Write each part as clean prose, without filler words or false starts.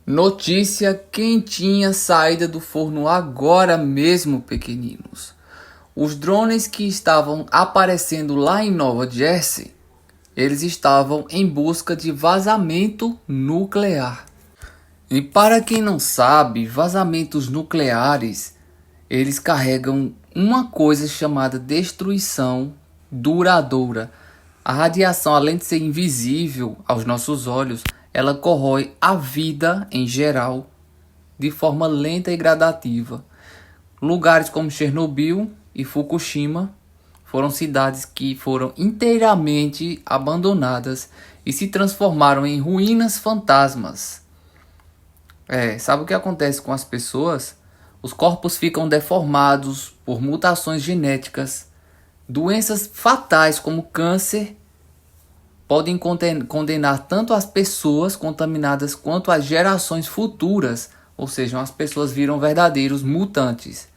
Notícia quentinha saída do forno agora mesmo, pequeninos. Os drones que estavam aparecendo lá em Nova Jersey, eles estavam em busca de vazamento nuclear. E para quem não sabe, vazamentos nucleares, eles carregam uma coisa chamada destruição duradoura. A radiação, além de ser invisível aos nossos olhos, ela corrói a vida em geral de forma lenta e gradativa. Lugares como Chernobyl e Fukushima foram cidades que foram inteiramente abandonadas e se transformaram em ruínas fantasmas. Sabe o que acontece com as pessoas? Os corpos ficam deformados por mutações genéticas. Doenças fatais como câncer podem condenar tanto as pessoas contaminadas quanto as gerações futuras, ou seja, as pessoas viram verdadeiros mutantes.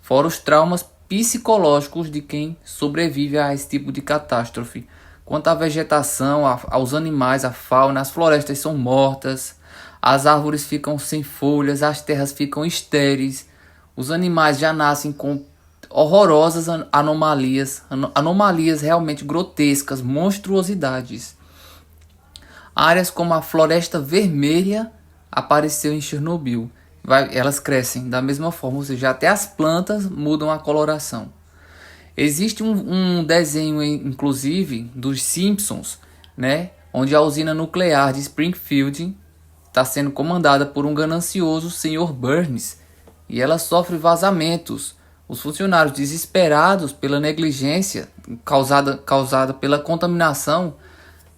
Fora os traumas psicológicos de quem sobrevive a esse tipo de catástrofe. Quanto à vegetação, aos animais, à fauna, as florestas são mortas, as árvores ficam sem folhas, as terras ficam estéreis, os animais já nascem com horrorosas anomalias realmente grotescas, monstruosidades. Áreas como a Floresta Vermelha apareceu em Chernobyl. Elas crescem da mesma forma, ou seja, até as plantas mudam a coloração. Existe um desenho, inclusive, dos Simpsons, né, onde a usina nuclear de Springfield está sendo comandada por um ganancioso Sr. Burns e ela sofre vazamentos. Os funcionários, desesperados pela negligência causada pela contaminação,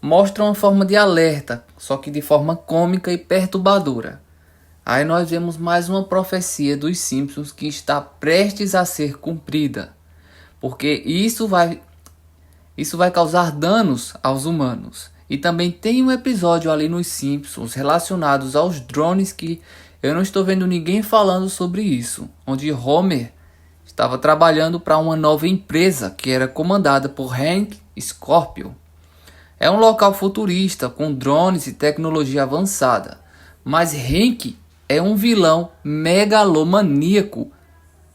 mostram uma forma de alerta, só que de forma cômica e perturbadora. Aí nós vemos mais uma profecia dos Simpsons que está prestes a ser cumprida, porque isso vai causar danos aos humanos. E também tem um episódio ali nos Simpsons relacionados aos drones que eu não estou vendo ninguém falando sobre isso, onde Homer estava trabalhando para uma nova empresa que era comandada por Hank Scorpio. É um local futurista com drones e tecnologia avançada, mas Hank é um vilão megalomaníaco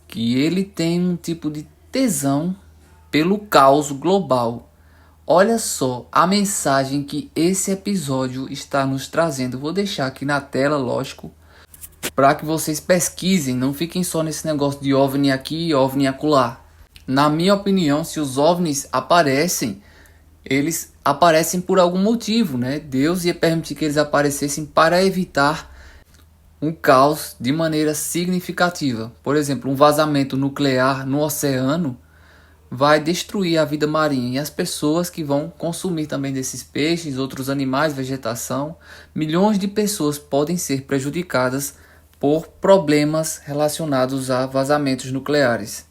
que ele tem um tipo de tesão pelo caos global. Olha só a mensagem que esse episódio está nos trazendo. Vou deixar aqui na tela, lógico, para que vocês pesquisem, não fiquem só nesse negócio de OVNI aqui e OVNI acolá. Na minha opinião, se os OVNIs aparecem, eles aparecem por algum motivo, né? Deus ia permitir que eles aparecessem para evitar um caos de maneira significativa. Por exemplo, um vazamento nuclear no oceano vai destruir a vida marinha e as pessoas que vão consumir também desses peixes, outros animais, vegetação. Milhões de pessoas podem ser prejudicadas por problemas relacionados a vazamentos nucleares.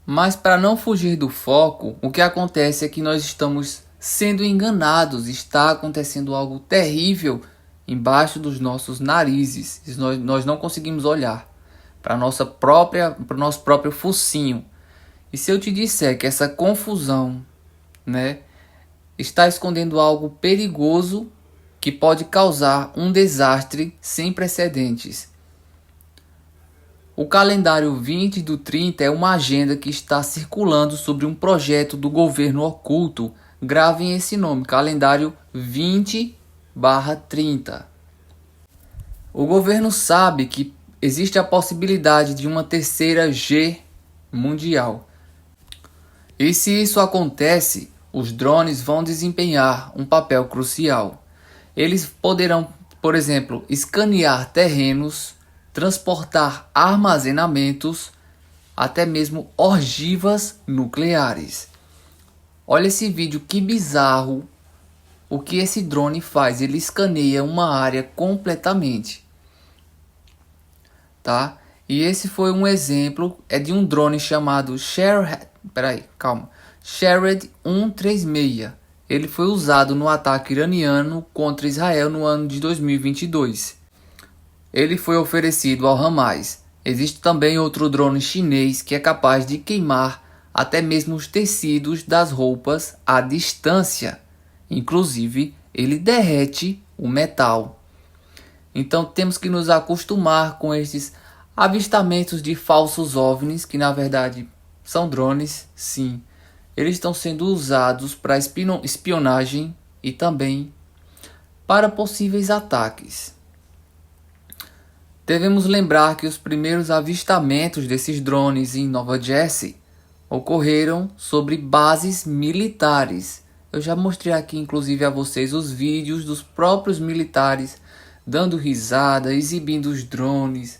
Mas para não fugir do foco, o que acontece é que nós estamos sendo enganados, está acontecendo algo terrível embaixo dos nossos narizes. Nós não conseguimos olhar para o nosso próprio focinho. E se eu te disser que essa confusão, né, está escondendo algo perigoso que pode causar um desastre sem precedentes. O calendário 20/30 é uma agenda que está circulando sobre um projeto do governo oculto. Gravem esse nome, calendário 20/30. O governo sabe que existe a possibilidade de uma terceira G mundial. E se isso acontece, os drones vão desempenhar um papel crucial. Eles poderão, por exemplo, escanear terrenos, transportar armazenamentos, até mesmo ogivas nucleares. Olha esse vídeo, que bizarro o que esse drone faz. Ele escaneia uma área completamente, tá? E esse foi um exemplo, é de um drone chamado Shahed 136. Ele foi usado no ataque iraniano contra Israel no ano de 2022. Ele foi oferecido ao Hamas. Existe também outro drone chinês que é capaz de queimar até mesmo os tecidos das roupas à distância. Inclusive, ele derrete o metal. Então temos que nos acostumar com estes avistamentos de falsos OVNIs, que na verdade são drones, sim. Eles estão sendo usados para espionagem e também para possíveis ataques. Devemos lembrar que os primeiros avistamentos desses drones em Nova Jersey ocorreram sobre bases militares. Eu já mostrei aqui inclusive a vocês os vídeos dos próprios militares dando risada, exibindo os drones,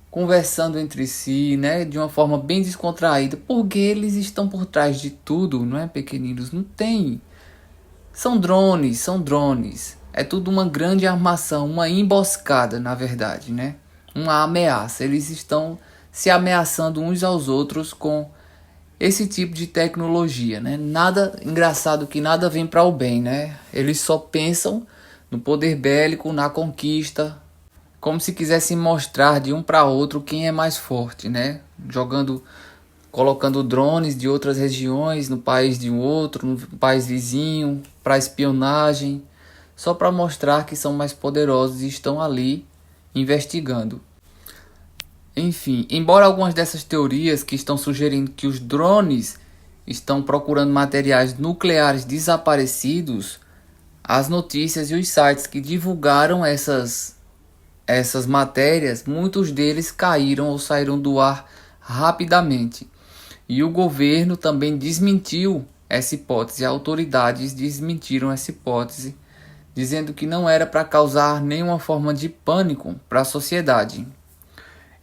conversando entre si, né, de uma forma bem descontraída, porque eles estão por trás de tudo, não é, pequeninos? Não tem. São drones. É tudo uma grande armação, uma emboscada, na verdade, né? Uma ameaça. Eles estão se ameaçando uns aos outros com esse tipo de tecnologia, né? Nada engraçado que nada vem para o bem, né? Eles só pensam no poder bélico, na conquista, como se quisessem mostrar de um para outro quem é mais forte, né? Colocando drones de outras regiões no país de um outro, no país vizinho, para espionagem, só para mostrar que são mais poderosos e estão ali investigando. Enfim, embora algumas dessas teorias que estão sugerindo que os drones estão procurando materiais nucleares desaparecidos, as notícias e os sites que divulgaram essas matérias, muitos deles caíram ou saíram do ar rapidamente. E o governo também desmentiu essa hipótese, autoridades desmentiram essa hipótese, dizendo que não era para causar nenhuma forma de pânico para a sociedade.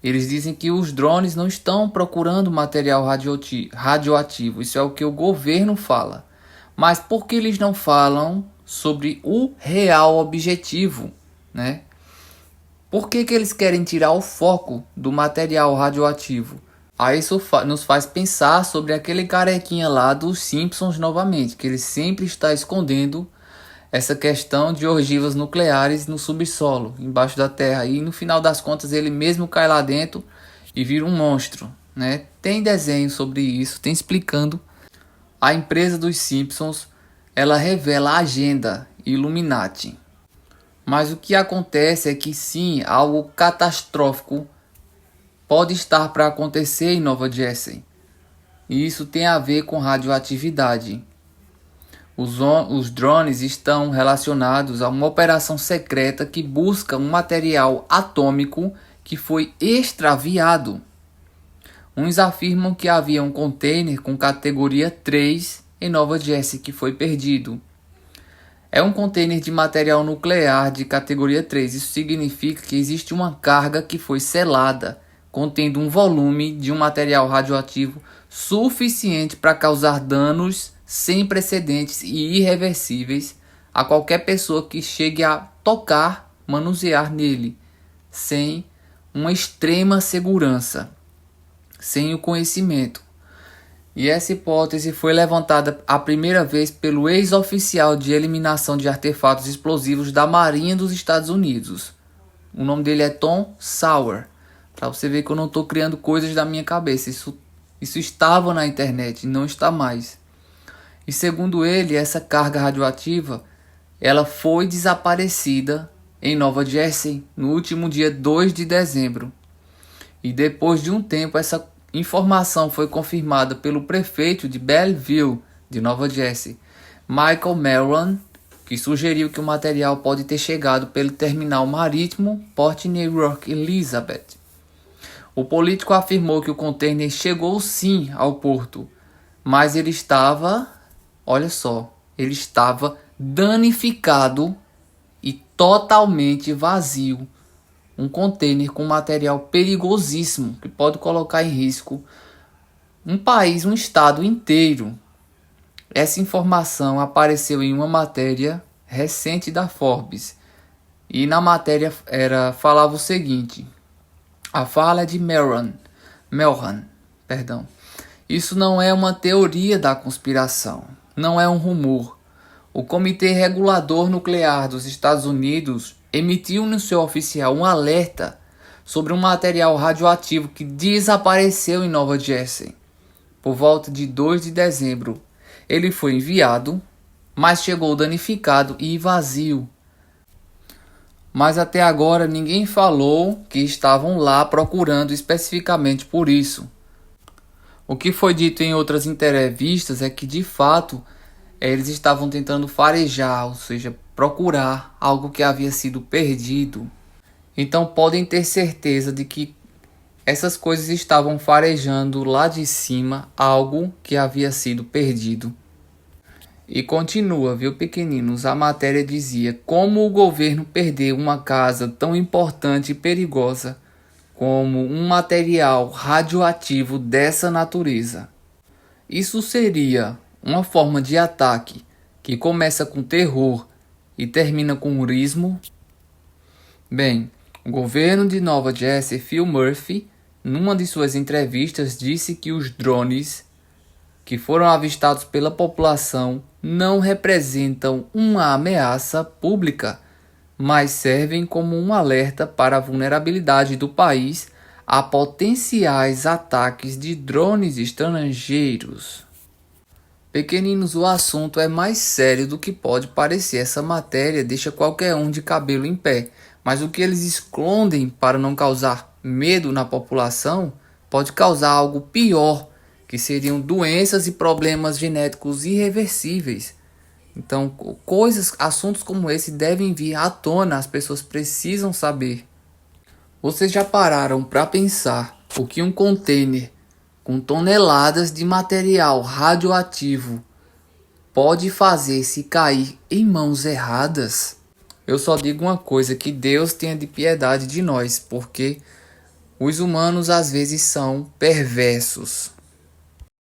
Eles dizem que os drones não estão procurando material radioativo, isso é o que o governo fala. Mas por que eles não falam sobre o real objetivo, né? Por que eles querem tirar o foco do material radioativo? Aí isso nos faz pensar sobre aquele carequinha lá dos Simpsons novamente, que ele sempre está escondendo essa questão de ogivas nucleares no subsolo, embaixo da terra. E no final das contas ele mesmo cai lá dentro e vira um monstro, né? Tem desenho sobre isso, tem explicando. A empresa dos Simpsons, ela revela a agenda Illuminati. Mas o que acontece é que sim, algo catastrófico pode estar para acontecer em Nova Jersey. E isso tem a ver com radioatividade. Os drones estão relacionados a uma operação secreta que busca um material atômico que foi extraviado. Uns afirmam que havia um container com categoria 3 em Nova Jersey que foi perdido. É um container de material nuclear de categoria 3. Isso significa que existe uma carga que foi selada, contendo um volume de um material radioativo suficiente para causar danos sem precedentes e irreversíveis a qualquer pessoa que chegue a tocar, manusear nele, sem uma extrema segurança, sem o conhecimento. E essa hipótese foi levantada a primeira vez pelo ex-oficial de eliminação de artefatos explosivos da Marinha dos Estados Unidos. O nome dele é Tom Sawyer. Para você ver que eu não estou criando coisas da minha cabeça. Isso estava na internet, não está mais. E segundo ele, essa carga radioativa ela foi desaparecida em Nova Jersey no último dia 2 de dezembro. E depois de um tempo, essa informação foi confirmada pelo prefeito de Belleville, de Nova Jersey, Michael Melron, que sugeriu que o material pode ter chegado pelo terminal marítimo Port Newark Elizabeth. O político afirmou que o container chegou sim ao porto, mas ele estava, olha só, ele estava danificado e totalmente vazio. Um container com material perigosíssimo que pode colocar em risco um país, um estado inteiro. Essa informação apareceu em uma matéria recente da Forbes. E na matéria falava o seguinte: a fala é de Melron, perdão. Isso não é uma teoria da conspiração, não é um rumor. O Comitê Regulador Nuclear dos Estados Unidos emitiu no seu oficial um alerta sobre um material radioativo que desapareceu em Nova Jersey. Por volta de 2 de dezembro, ele foi enviado, mas chegou danificado e vazio. Mas até agora ninguém falou que estavam lá procurando especificamente por isso. O que foi dito em outras entrevistas é que de fato eles estavam tentando farejar, ou seja, procurar algo que havia sido perdido. Então podem ter certeza de que essas coisas estavam farejando lá de cima algo que havia sido perdido. E continua, viu, pequeninos? A matéria dizia: como o governo perdeu uma casa tão importante e perigosa como um material radioativo dessa natureza. Isso seria uma forma de ataque que começa com terror e termina com urismo? Bem, o governo de Nova Jersey, Phil Murphy, numa de suas entrevistas, disse que os drones que foram avistados pela população não representam uma ameaça pública, mas servem como um alerta para a vulnerabilidade do país a potenciais ataques de drones estrangeiros. Pequeninos, o assunto é mais sério do que pode parecer. Essa matéria deixa qualquer um de cabelo em pé, mas o que eles escondem para não causar medo na população pode causar algo pior, que seriam doenças e problemas genéticos irreversíveis. Então, assuntos como esse devem vir à tona, as pessoas precisam saber. Vocês já pararam para pensar o que um container com toneladas de material radioativo pode fazer se cair em mãos erradas? Eu só digo uma coisa: que Deus tenha de piedade de nós, porque os humanos às vezes são perversos.